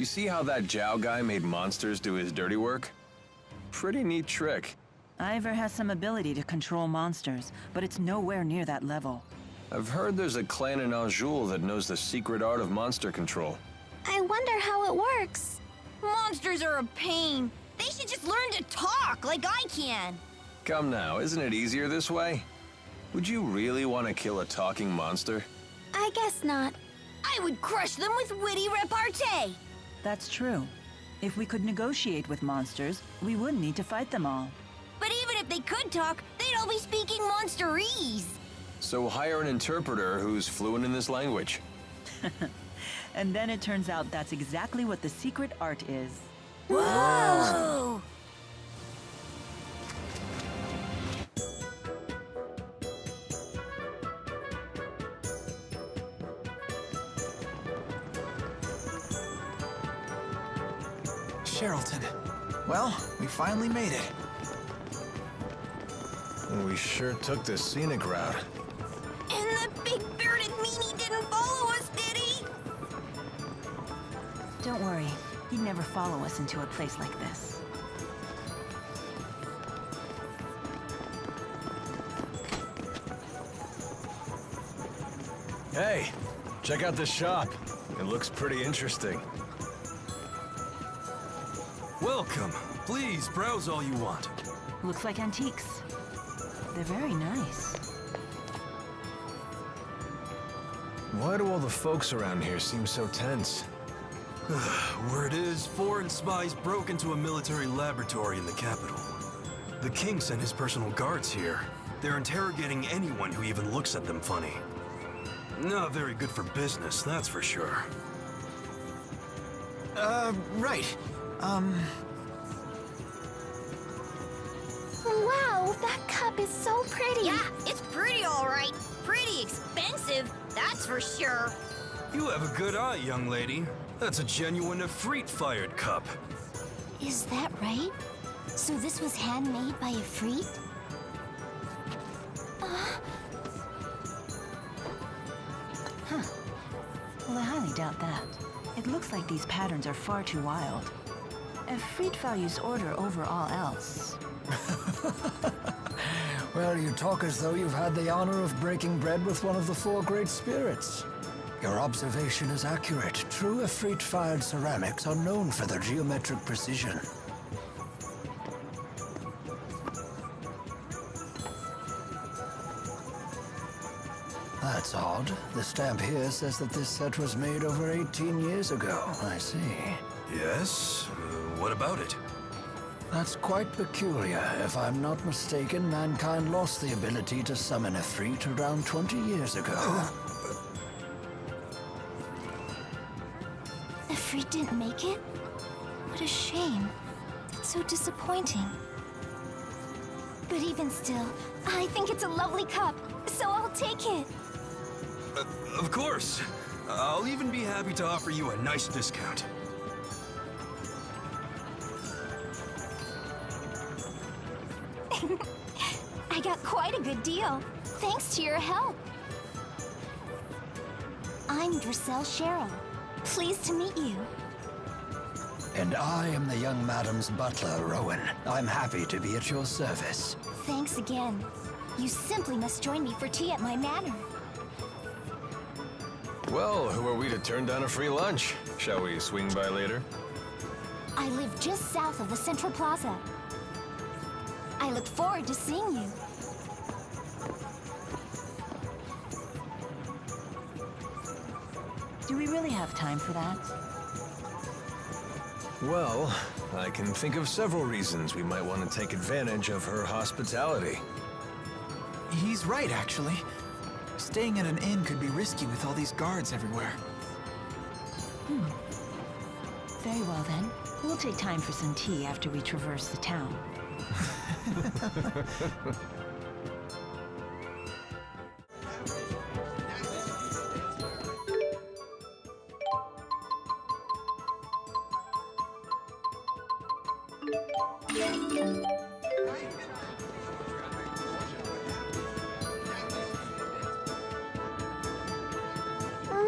You see how that Zhao guy made monsters do his dirty work? Pretty neat trick. Ivor has some ability to control monsters, but it's nowhere near that level. I've heard there's a clan in Anjou that knows the secret art of monster control. I wonder how it works. Monsters are a pain. They should just learn to talk like I can. Come now, isn't it easier this way? Would you really want to kill a talking monster? I guess not. I would crush them with witty repartee. That's true. If we could negotiate with monsters, we wouldn't need to fight them all. But even if they could talk, they'd all be speaking monsterese. So hire an interpreter who's fluent in this language. And then it turns out that's exactly what the secret art is. Whoa! Sharilton. Well, we finally made it. We sure took the scenic route. And the big bearded meanie didn't follow us, did he? Don't worry, he'd never follow us into a place like this. Hey, check out this shop. It looks pretty interesting. Welcome. Please browse all you want. Looks like antiques. They're very nice. Why do all the folks around here seem so tense? Word is, foreign spies broke into a military laboratory in the capital. The king sent his personal guards here. They're interrogating anyone who even looks at them funny. Not very good for business, that's for sure. Right. Wow, that cup is so pretty. Yeah, it's pretty all right. Pretty expensive, that's for sure. You have a good eye, young lady. That's a genuine Efreet-fired cup. Is that right? So this was handmade by Efreet? Well, I highly doubt that. It looks like these patterns are far too wild. Efreet values order over all else. Well, you talk as though you've had the honor of breaking bread with one of the four great spirits. Your observation is accurate. True Efreet-fired ceramics are known for their geometric precision. That's odd. The stamp here says that this set was made over 18 years ago. I see. Yes? What about it? That's quite peculiar. If I'm not mistaken, mankind lost the ability to summon Efreet around 20 years ago. Efreet didn't make it? What a shame. That's so disappointing. But even still, I think it's a lovely cup, so I'll take it. Of course. I'll even be happy to offer you a nice discount. I got quite a good deal, thanks to your help. I'm Drissel Cheryl. Pleased to meet you. And I am the young madam's butler, Rowan. I'm happy to be at your service. Thanks again. You simply must join me for tea at my manor. Well, who are we to turn down a free lunch? Shall we swing by later? I live just south of the Central Plaza. I look forward to seeing you. Do we really have time for that? Well, I can think of several reasons we might want to take advantage of her hospitality. He's right, actually. Staying at an inn could be risky with all these guards everywhere. Very well then. We'll take time for some tea after we traverse the town.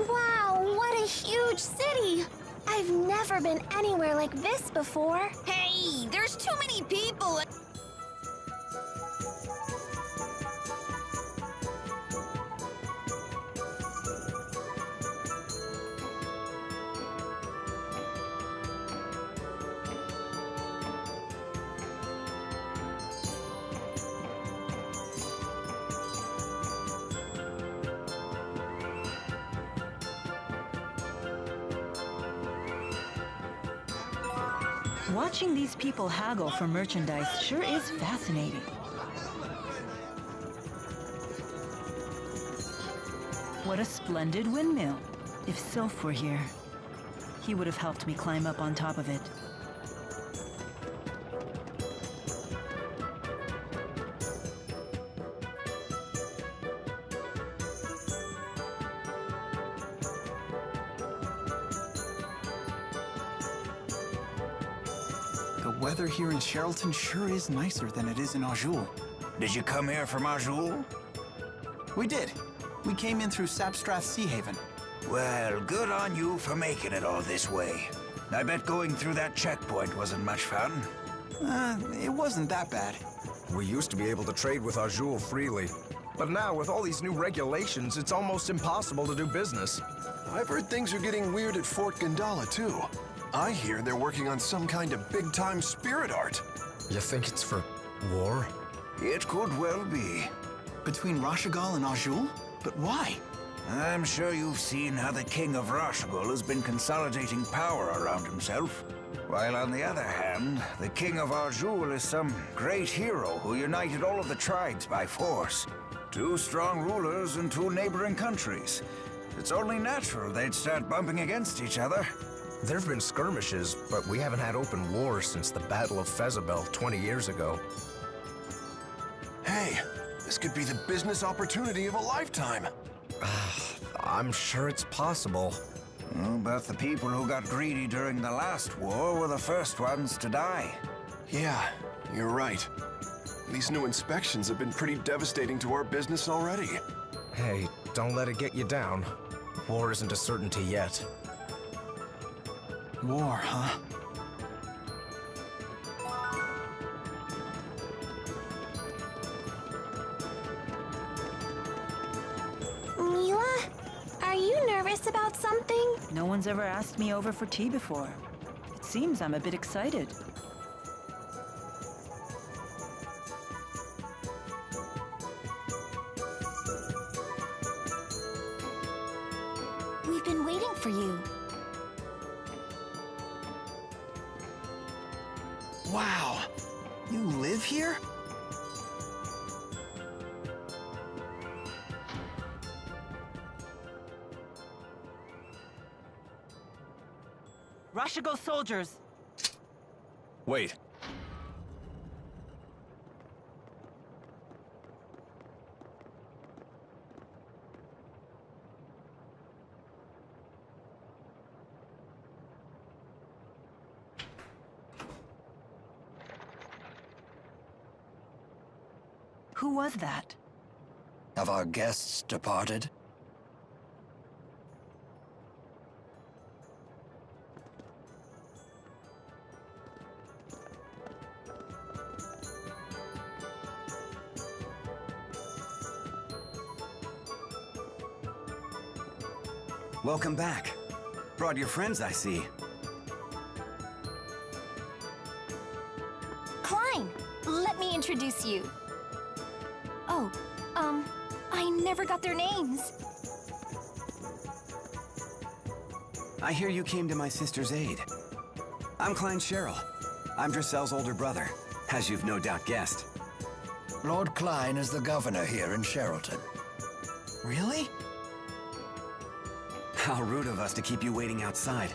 Wow, what a huge city! I've never never been anywhere like this before. Hey, there's too many people. Watching these people haggle for merchandise sure is fascinating. What a splendid windmill. If Sylph were here, he would have helped me climb up on top of it. The weather here in Sharilton sure is nicer than it is in Azul. Did you come here from Azul? We did. We came in through Sapstrath Sea Haven. Well, good on you for making it all this way. I bet going through that checkpoint wasn't much fun. It wasn't that bad. We used to be able to trade with Azul freely. But now, with all these new regulations, it's almost impossible to do business. I've heard things are getting weird at Fort Gandala, too. I hear they're working on some kind of big-time spirit art. You think it's for war? It could well be. Between Rashagal and Azul? But why? I'm sure you've seen how the King of Rashagal has been consolidating power around himself. While on the other hand, the King of Azul is some great hero who united all of the tribes by force. 2 strong rulers in 2 neighboring countries. It's only natural they'd start bumping against each other. There have been skirmishes, but we haven't had open wars since the Battle of Fezabel 20 years ago. Hey, this could be the business opportunity of a lifetime. I'm sure it's possible. Oh, but the people who got greedy during the last war were the first ones to die. Yeah, you're right. These new inspections have been pretty devastating to our business already. Hey, don't let it get you down. War isn't a certainty yet. War, huh? Milla, are you nervous about something? No one's ever asked me over for tea before. It seems I'm a bit excited. We've been waiting for you. Wow! You live here? Rashagal soldiers! Wait. Who was that? Have our guests departed? Welcome back. Brought your friends, I see. Klein, let me introduce you. Oh, I never got their names. I hear you came to my sister's aid. I'm Klein Cheryl. I'm Drissel's older brother, as you've no doubt guessed. Lord Klein is the governor here in Sharilton. Really? How rude of us to keep you waiting outside.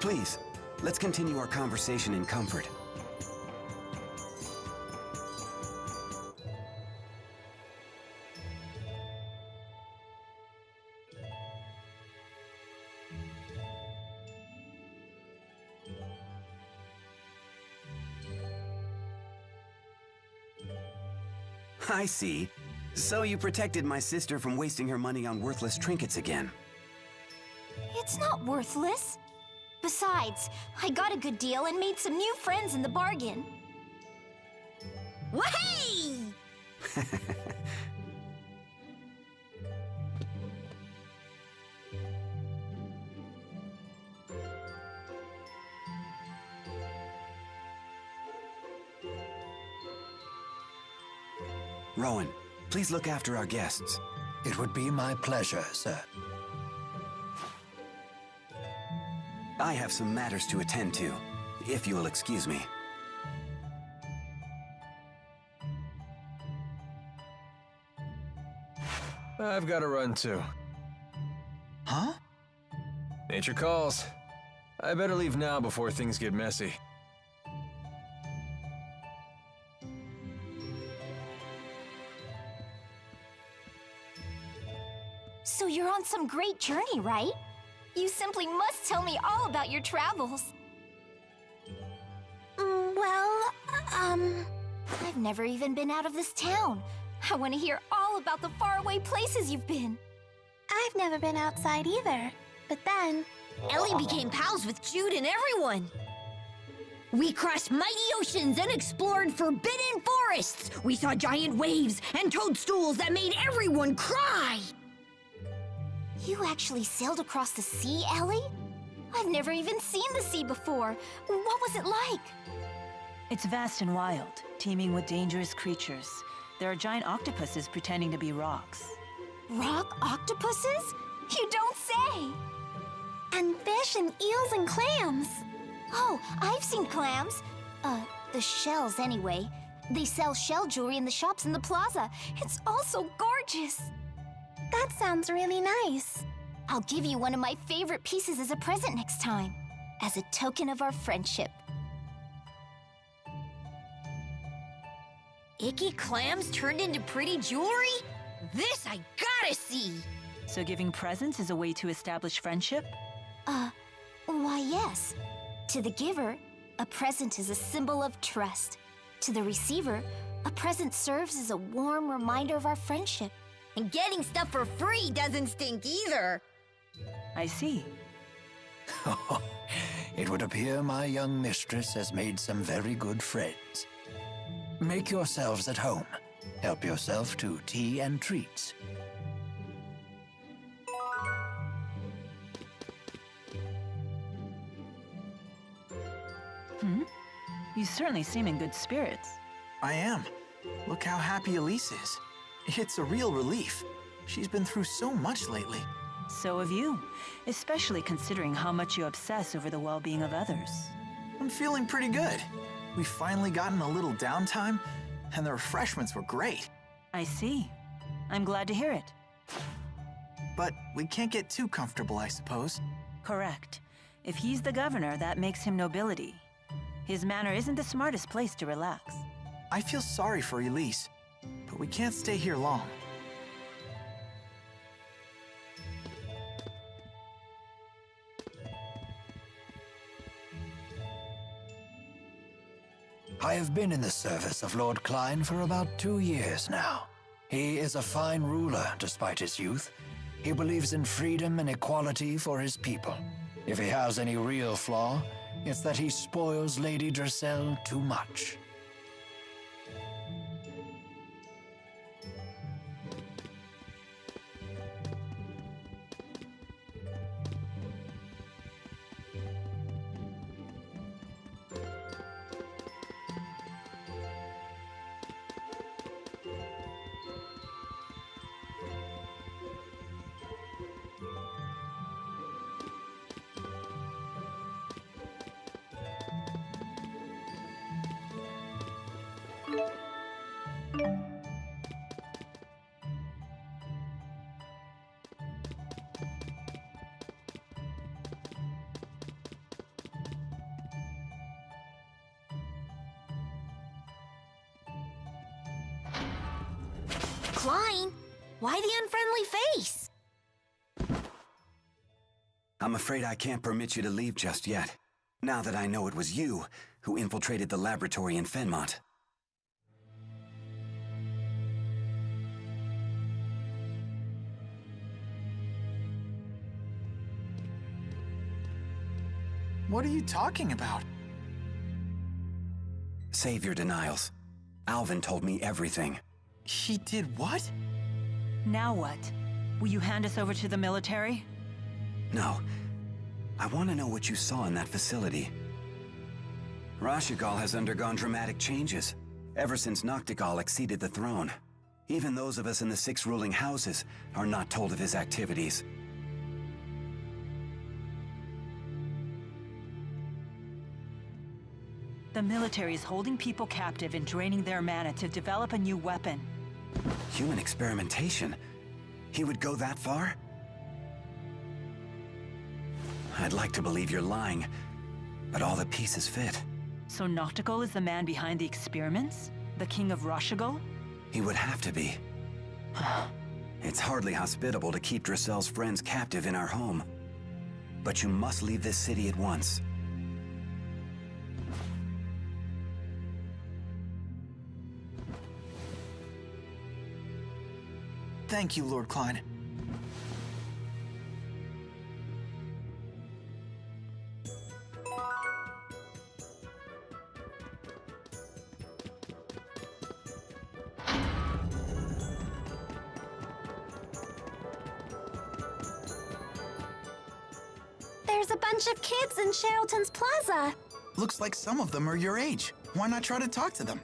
Please, let's continue our conversation in comfort. I see. So you protected my sister from wasting her money on worthless trinkets again. It's not worthless. Besides, I got a good deal and made some new friends in the bargain. Wahey! Rowan, please look after our guests. It would be my pleasure, sir. I have some matters to attend to, if you will excuse me. I've got to run too. Huh? Nature calls. I better leave now before things get messy. So you're on some great journey, right? You simply must tell me all about your travels. I've never even been out of this town. I want to hear all about the faraway places you've been. I've never been outside either. But then... Ellie became pals with Jude and everyone. We crossed mighty oceans and explored forbidden forests. We saw giant waves and toadstools that made everyone cry. You actually sailed across the sea, Ellie? I've never even seen the sea before. What was it like? It's vast and wild, teeming with dangerous creatures. There are giant octopuses pretending to be rocks. Rock octopuses? You don't say! And fish and eels and clams. Oh, I've seen clams. The shells anyway. They sell shell jewelry in the shops in the plaza. It's all so gorgeous. That sounds really nice. I'll give you one of my favorite pieces as a present next time, as a token of our friendship. Icky clams turned into pretty jewelry? This I gotta see! So giving presents is a way to establish friendship? Why yes. To the giver, a present is a symbol of trust. To the receiver, a present serves as a warm reminder of our friendship. And getting stuff for free doesn't stink either. I see. It would appear my young mistress has made some very good friends. Make yourselves at home. Help yourself to tea and treats. You certainly seem in good spirits. I am. Look how happy Elise is. It's a real relief. She's been through so much lately. So have you, especially considering how much you obsess over the well-being of others. I'm feeling pretty good. We've finally gotten a little downtime, and the refreshments were great. I see. I'm glad to hear it. But we can't get too comfortable, I suppose. Correct. If he's the governor, that makes him nobility. His manor isn't the smartest place to relax. I feel sorry for Elise, but we can't stay here long. I have been in the service of Lord Klein for about 2 years now. He is a fine ruler, despite his youth. He believes in freedom and equality for his people. If he has any real flaw, it's that he spoils Lady Dressel too much. Klein, why the unfriendly face? I'm afraid I can't permit you to leave just yet, now that I know it was you who infiltrated the laboratory in Fenmont. What are you talking about? Save your denials. Alvin told me everything. He did what? Now what? Will you hand us over to the military? No. I want to know what you saw in that facility. Rashigal has undergone dramatic changes, ever since Noctigal acceded the throne. Even those of us in the 6 ruling houses are not told of his activities. The military is holding people captive and draining their mana to develop a new weapon. Human experimentation? He would go that far? I'd like to believe you're lying, but all the pieces fit. So Noctigal is the man behind the experiments? The king of Rashigal? He would have to be. It's hardly hospitable to keep Drissel's friends captive in our home. But you must leave this city at once. Thank you, Lord Klein. There's a bunch of kids in Sharilton's Plaza. Looks like some of them are your age. Why not try to talk to them?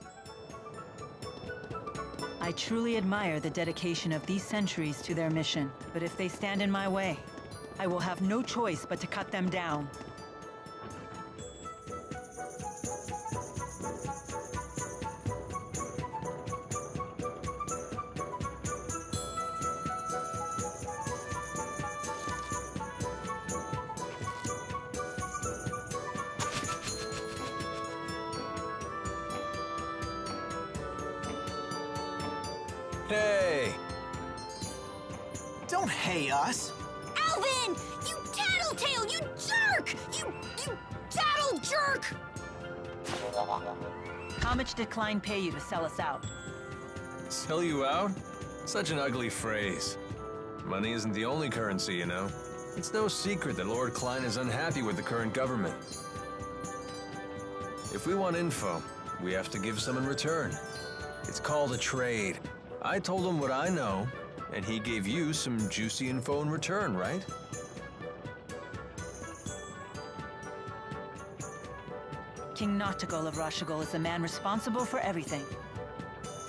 I truly admire the dedication of these sentries to their mission, but if they stand in my way, I will have no choice but to cut them down. Hey! Don't hey us! Alvin! You tattletale! You jerk! You tattle jerk! How much did Klein pay you to sell us out? Sell you out? Such an ugly phrase. Money isn't the only currency, you know. It's no secret that Lord Klein is unhappy with the current government. If we want info, we have to give some in return. It's called a trade. I told him what I know, and he gave you some juicy info in return, right? King Noctigal of Rashigal is the man responsible for everything.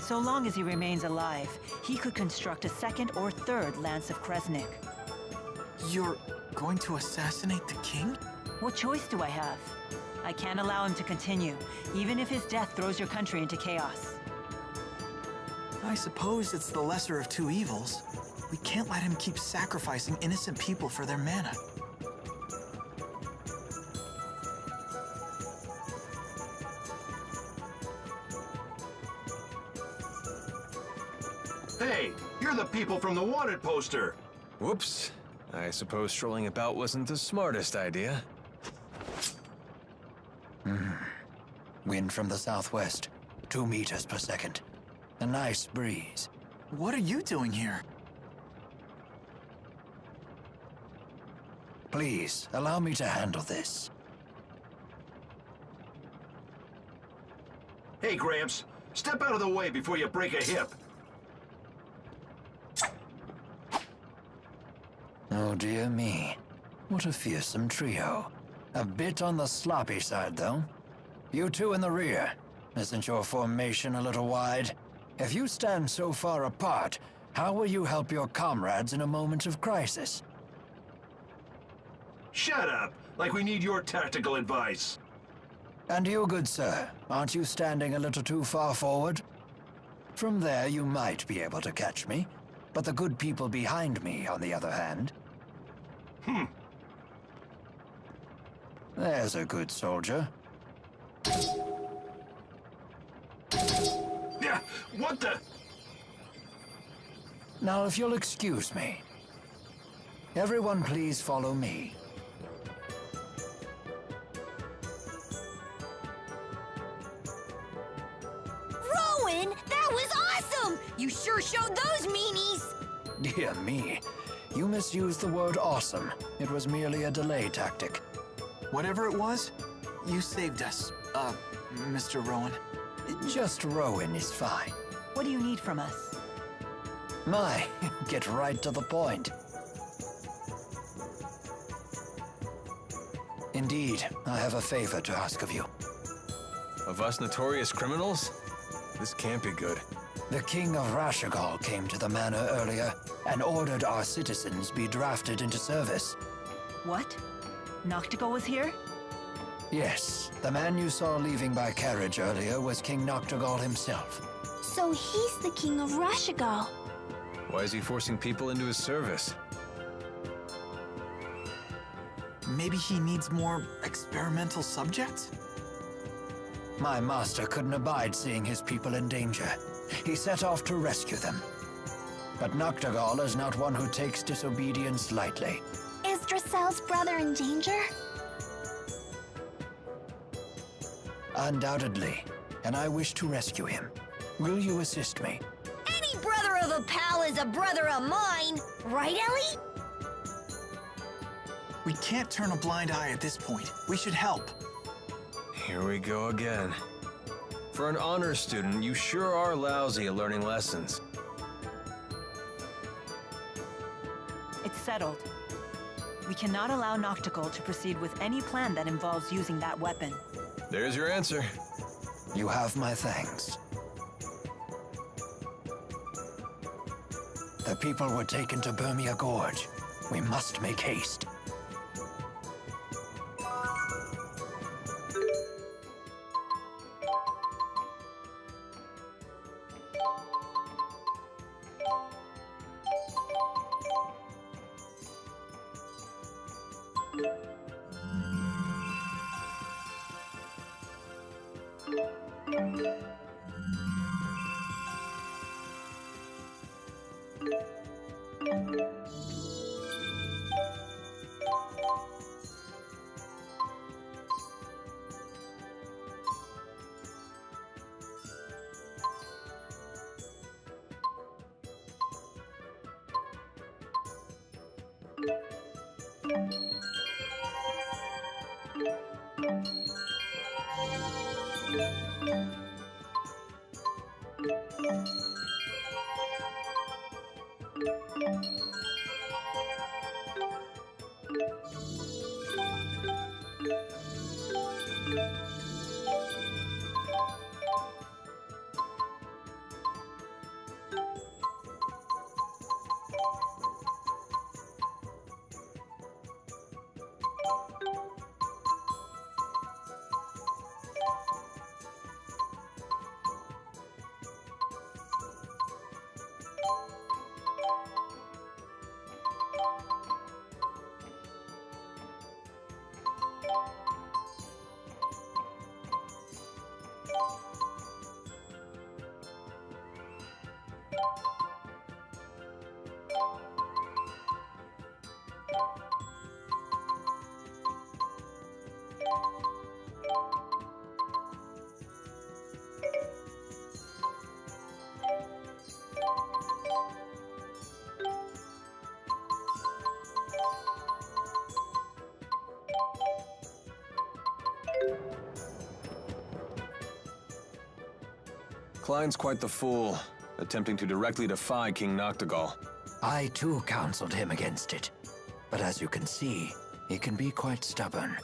So long as he remains alive, he could construct a 2nd or 3rd Lance of Kresnik. You're going to assassinate the king? What choice do I have? I can't allow him to continue, even if his death throws your country into chaos. I suppose it's the lesser of 2 evils. We can't let him keep sacrificing innocent people for their mana. Hey, you're the people from the wanted poster! Whoops. I suppose strolling about wasn't the smartest idea. Wind from the southwest, 2 meters per second. A nice breeze. What are you doing here? Please, allow me to handle this. Hey, Gramps, step out of the way before you break a hip. Oh dear me. What a fearsome trio. A bit on the sloppy side, though. You two in the rear. Isn't your formation a little wide? If you stand so far apart, how will you help your comrades in a moment of crisis? Shut up! Like we need your tactical advice. And you, good sir, aren't you standing a little too far forward? From there, you might be able to catch me, but the good people behind me, on the other hand... There's a good soldier. Yeah, what the... Now, if you'll excuse me. Everyone please follow me. Rowan, that was awesome! You sure showed those meanies! Dear me, you misused the word awesome. It was merely a delay tactic. Whatever it was, you saved us, Mr. Rowan. Just Rowan is fine. What do you need from us? Get right to the point. Indeed, I have a favor to ask of you. Of us notorious criminals? This can't be good. The King of Rashagal came to the manor earlier and ordered our citizens be drafted into service. What? Noctigal was here? Yes, the man you saw leaving by carriage earlier was King Noctigal himself. So he's the King of Rashagal. Why is he forcing people into his service? Maybe he needs more experimental subjects? My master couldn't abide seeing his people in danger. He set off to rescue them. But Noctigal is not one who takes disobedience lightly. Is Drissel's brother in danger? Undoubtedly, and I wish to rescue him. Will you assist me? Any brother of a pal is a brother of mine, right, Ellie? We can't turn a blind eye at this point. We should help. Here we go again. For an honors student, you sure are lousy at learning lessons. It's settled. We cannot allow Noctigal to proceed with any plan that involves using that weapon. There's your answer. You have my thanks. The people were taken to Bermia Gorge. We must make haste. Klein's quite the fool, attempting to directly defy King Noctigal. I too counseled him against it. But as you can see, he can be quite stubborn.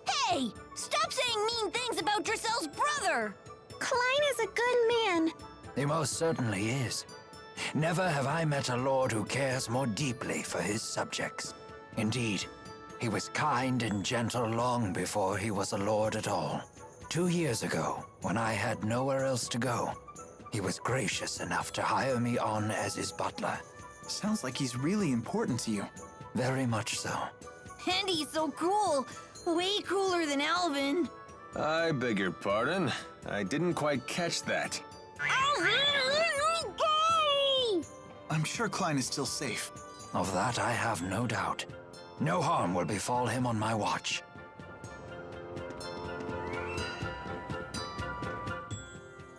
Hey! Stop saying mean things about Drissel's brother! Klein is a good man. He most certainly is. Never have I met a lord who cares more deeply for his subjects. Indeed, he was kind and gentle long before he was a lord at all. 2 years ago, when I had nowhere else to go, he was gracious enough to hire me on as his butler. Sounds like he's really important to you. Very much so. And he's so cool. Way cooler than Alvin. I beg your pardon. I didn't quite catch that. I'm sure Klein is still safe. Of that I have no doubt. No harm will befall him on my watch.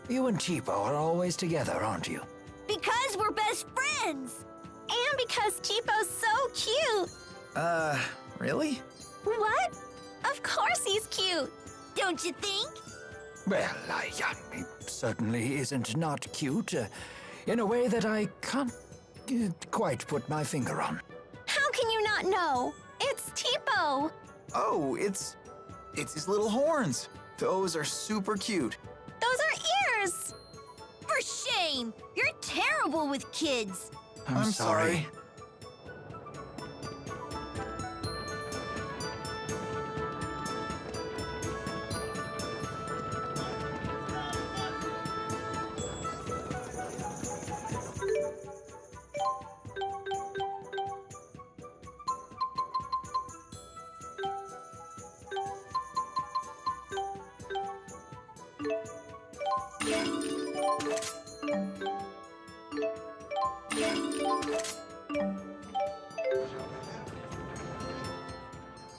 You and Cheapo are always together, aren't you? Because we're best friends! And because Cheapo's so cute. Really? What? Of Of course he's cute. Don't you think? Well, he certainly isn't not cute, in a way that I can't quite put my finger on. How can you not know? It's Tipo. Oh, it's his little horns. Those are super cute. Those are ears. For shame! You're terrible with kids. I'm sorry.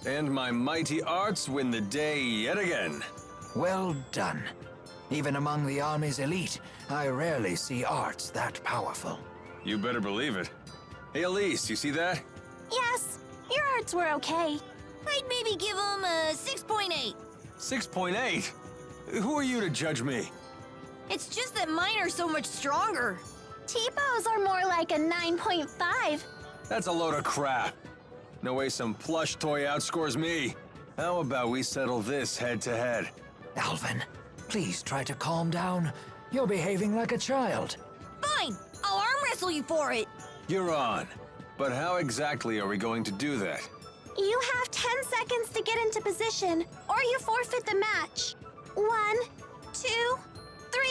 And my mighty arts win the day yet again. Well done. Even among the Army's elite, I rarely see arts that powerful. You better believe it. Hey, Elise, you see that? Yes, your arts were okay. I'd maybe give him a 6.8. 6.8? Who are you to judge me? It's just that mine are so much stronger. Tipo's are more like a 9.5. That's a load of crap. No way some plush toy outscores me. How about we settle this head-to-head? Alvin, please try to calm down. You're behaving like a child. Fine, I'll arm wrestle you for it. You're on. But how exactly are we going to do that? You have 10 seconds to get into position, or you forfeit the match. 1, 2, 3.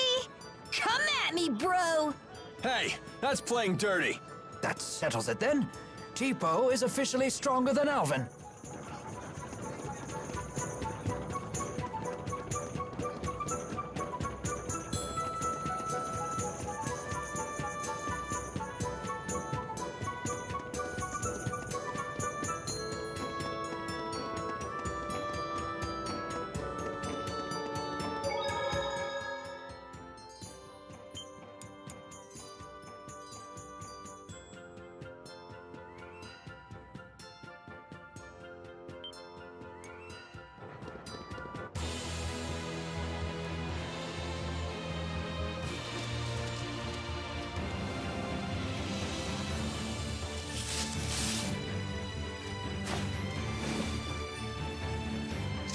Come at me, bro! Hey, that's playing dirty. That settles it then. Tipo is officially stronger than Alvin.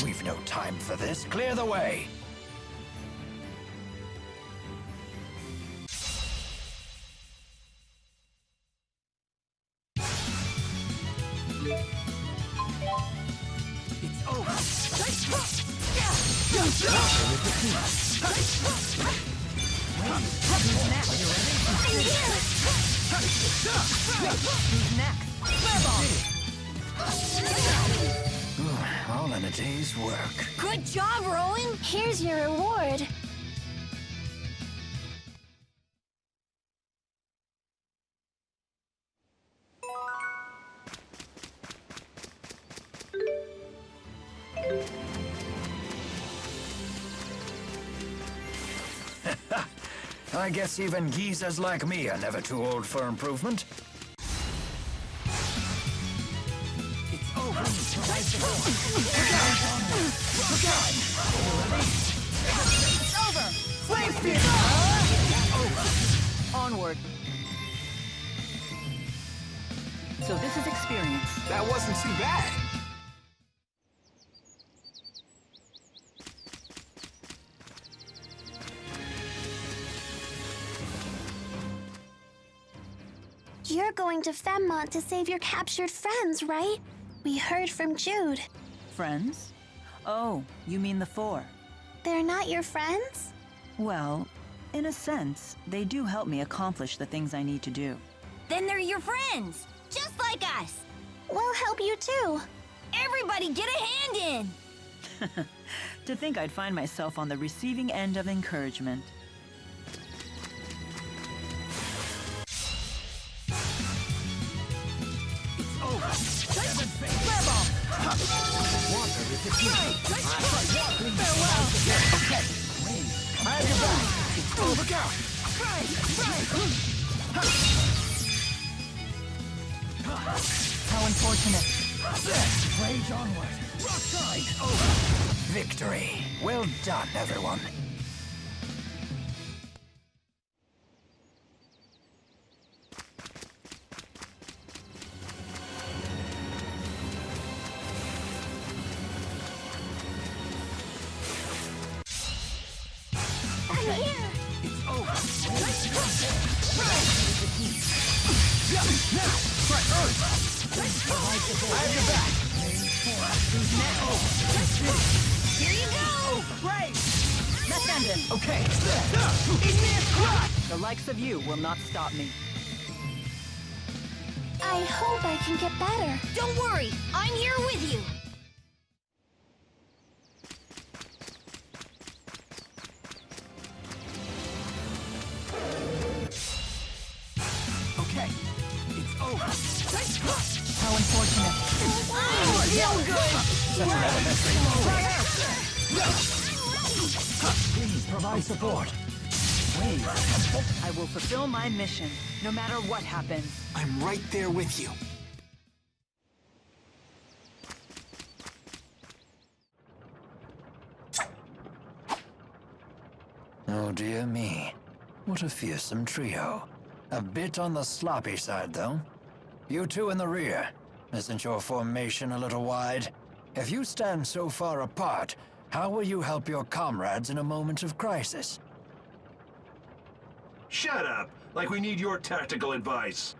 We've no time for this. Clear the way. It's over. All in a day's work. Good job, Rowan! Here's your reward. I guess even geezers like me are never too old for improvement. It's over. It's over! Flame spear! Onward. So this is experience. That wasn't too bad. You're going to Femmont to save your captured friends, right? We heard from Jude. Friends? Oh, you mean the four. They're not your friends? Well, in a sense, they do help me accomplish the things I need to do. Then they're your friends, just like us. We'll help you too. Everybody get a hand in. To think I'd find myself on the receiving end of encouragement. How unfortunate. Rage onward. Rock side. Victory. Well done, everyone. Here you go! Great! Let's end it. Okay. The likes of you will not stop me. I hope I can get better. Don't worry, I'm here with you. Okay. It's over. How unfortunate. I feel good! Such an elementary. Please provide support. I will fulfill my mission, no matter what happens. I'm right there with you. Oh dear me. What a fearsome trio. A bit on the sloppy side, though. You two in the rear. Isn't your formation a little wide? If you stand so far apart, how will you help your comrades in a moment of crisis? Shut up! Like we need your tactical advice.